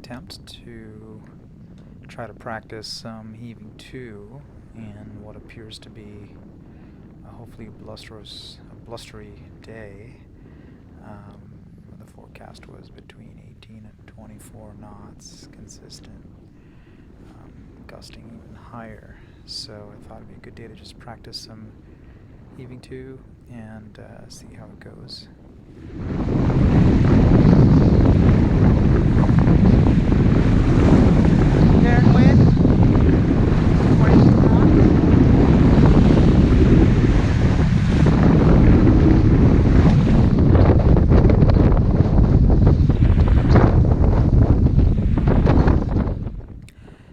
attempt to try to practice some heaving to in what appears to be hopefully a blustery day. The forecast was between 18 and 24 knots, consistent, gusting even higher. So I thought it'd be a good day to just practice some heaving to and see how it goes.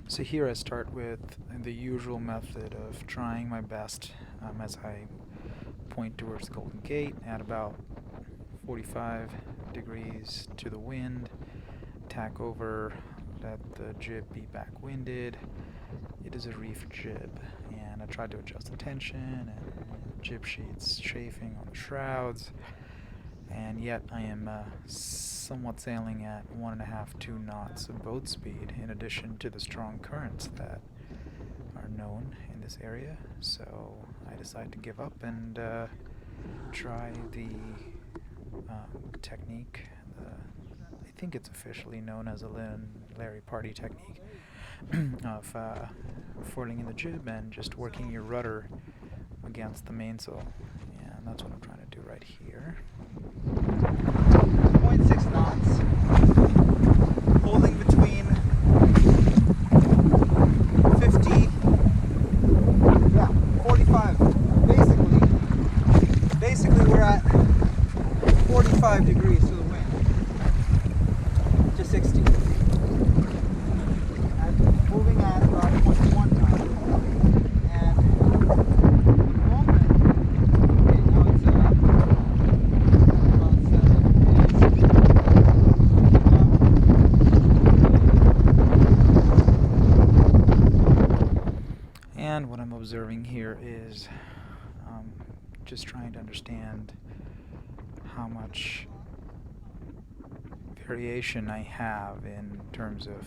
So here I start with the usual method of trying my best as I point towards the Golden Gate at about 45 degrees to the wind, tack over, let the jib be back-winded. It is a reef jib, and I tried to adjust the tension and jib sheets chafing on the shrouds, and yet I am somewhat sailing at 1.5 to 2 knots of boat speed, in addition to the strong currents that are known in this area. So I decided to give up and try the technique. I think it's officially known as the Lin and Larry Pardey technique of foiling in the jib and just working your rudder against the mainsail. And that's what I'm trying to do right here. 0.6 knots, holding between 50, 45. Basically we're at 45 degrees to the wind, to 60. And moving at about 0.1 knots. And at the moment, okay, now it's about 7 days. And what I'm observing here is just trying to understand how much variation I have in terms of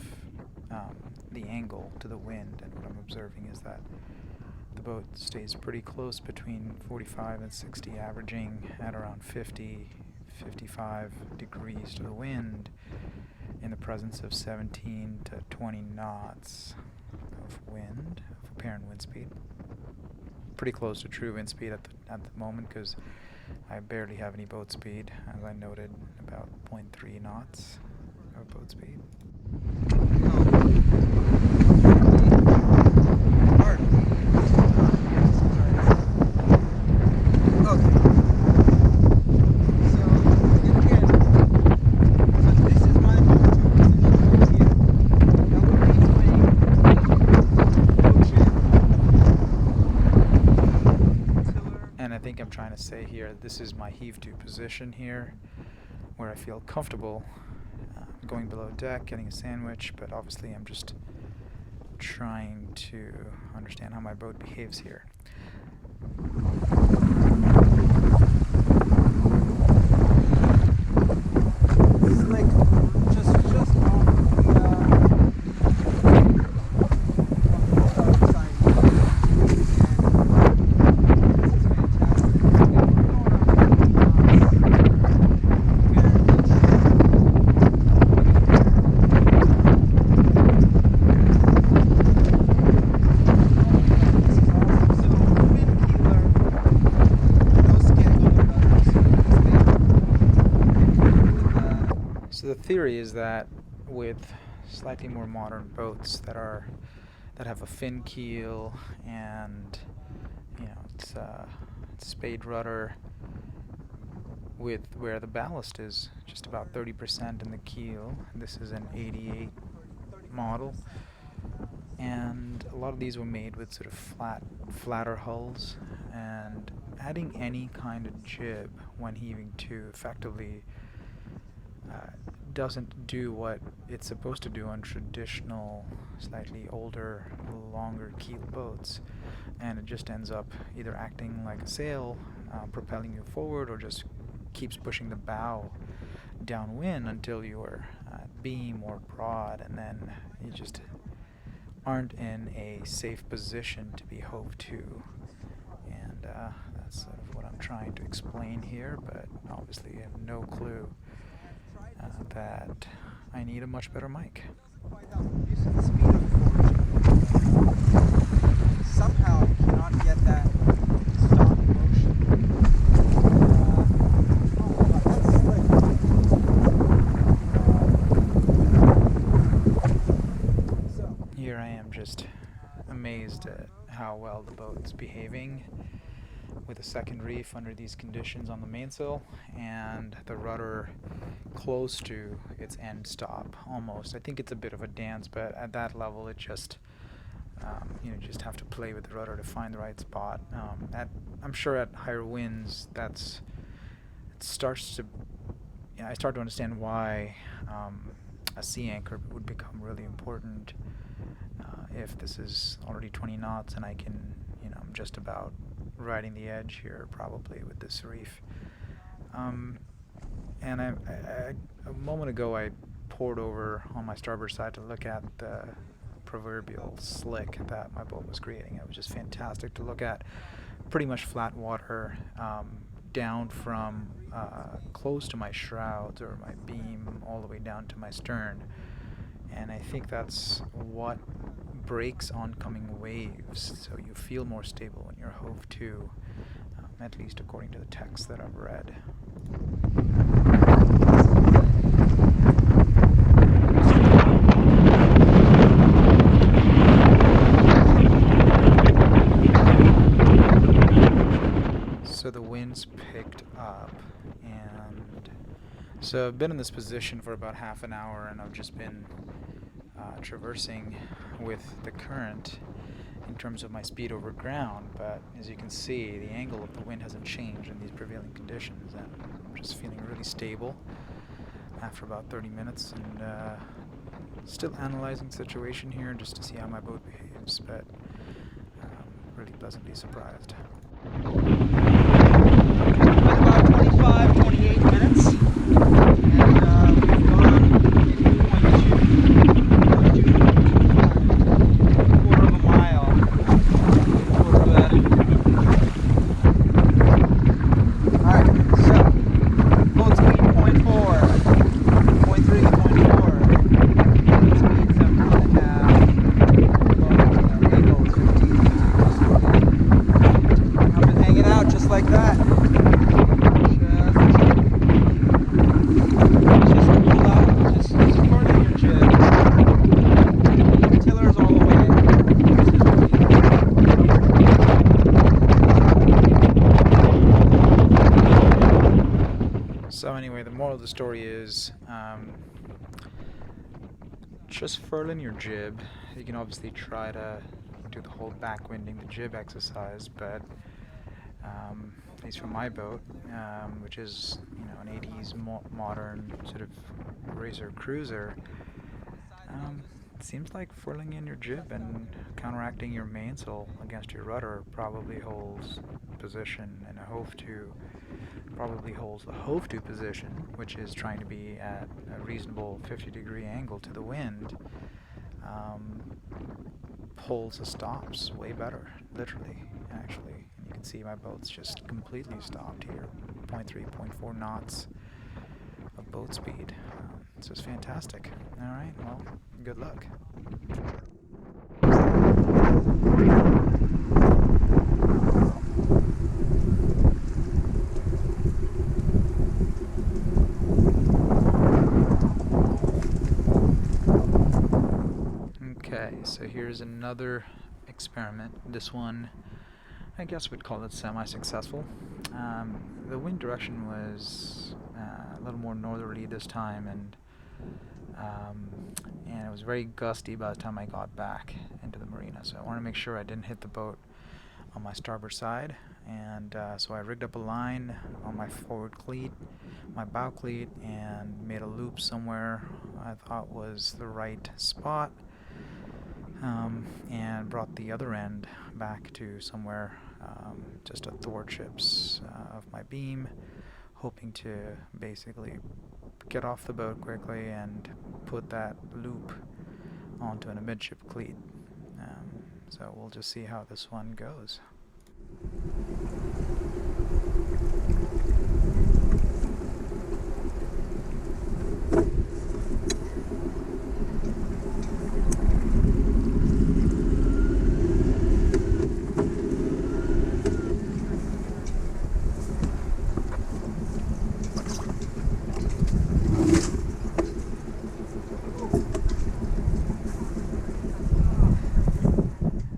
the angle to the wind. And what I'm observing is that the boat stays pretty close between 45 and 60, averaging at around 50, 55 degrees to the wind in the presence of 17 to 20 knots of wind, of apparent wind speed. Pretty close to true wind speed at the moment, because I barely have any boat speed, as I noted, about 0.3 knots of boat speed. I think I'm trying to say here, this is my heave-to position here, where I feel comfortable going below deck, getting a sandwich, but obviously I'm just trying to understand how my boat behaves here. This is like just off the side. So the theory is that with slightly more modern boats that have a fin keel and it's spade rudder with where the ballast is just about 30% in the keel. This is an 88 model, and a lot of these were made with sort of flatter hulls, and adding any kind of jib when heaving to effectively doesn't do what it's supposed to do on traditional, slightly older, longer keel boats, and it just ends up either acting like a sail, propelling you forward, or just keeps pushing the bow downwind until you are beam or prod, and then you just aren't in a safe position to be hove to. And that's sort of what I'm trying to explain here, but obviously I have no clue that I need a much better mic. Quite help. This is the speed of forging. Somehow I cannot get that stop motion. That's slick. So Here I am just amazed at how well the boat's behaving with a second reef under these conditions on the mainsail and the rudder close to its end stop almost. I think it's a bit of a dance, but at that level it just you just have to play with the rudder to find the right spot. I'm sure at higher winds it starts to I start to understand why a sea anchor would become really important if this is already 20 knots and I can, I'm just about riding the edge here probably with this reef. And a moment ago I poured over on my starboard side to look at the proverbial slick that my boat was creating. It was just fantastic to look at. Pretty much flat water down from close to my shrouds or my beam all the way down to my stern. And I think that's what breaks oncoming waves, so you feel more stable when you're hove to, at least according to the text that I've read. So the wind's picked up, and so I've been in this position for about half an hour, and I've just been traversing with the current in terms of my speed over ground, but as you can see, the angle of the wind hasn't changed in these prevailing conditions, and I'm just feeling really stable after about 30 minutes, and still analyzing the situation here just to see how my boat behaves, but really pleasantly surprised. About 25, 28 minutes, and we've gone into quarter of a mile. Alright, so boat speed 0.4, 0.3, 0.4, wind speed 7.5, angle 15. I've been hanging out just like that. So anyway, the moral of the story is just furling your jib. You can obviously try to do the whole backwinding the jib exercise, but at least for my boat, which is an 80s modern sort of racer cruiser, it seems like furling in your jib and counteracting your mainsail against your rudder probably holds position, and a hove to probably holds the hove to position, which is trying to be at a reasonable 50-degree angle to the wind, pulls the stops way better, literally, actually. And you can see my boat's just completely stopped here, 0.3, 0.4 knots of boat speed. It's just fantastic. All right, well, good luck. Okay, so here's another experiment. This one, I guess we'd call it semi-successful. The wind direction was a little more northerly this time, and it was very gusty by the time I got back into the marina. So I wanted to make sure I didn't hit the boat on my starboard side, and so I rigged up a line on my forward cleat, my bow cleat, and made a loop somewhere I thought was the right spot. And brought the other end back to somewhere just athwartships of my beam, hoping to basically get off the boat quickly and put that loop onto an amidship cleat. So we'll just see how this one goes.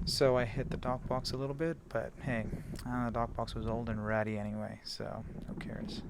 So I hit the dock box a little bit, but hey, the dock box was old and ratty anyway, so who cares?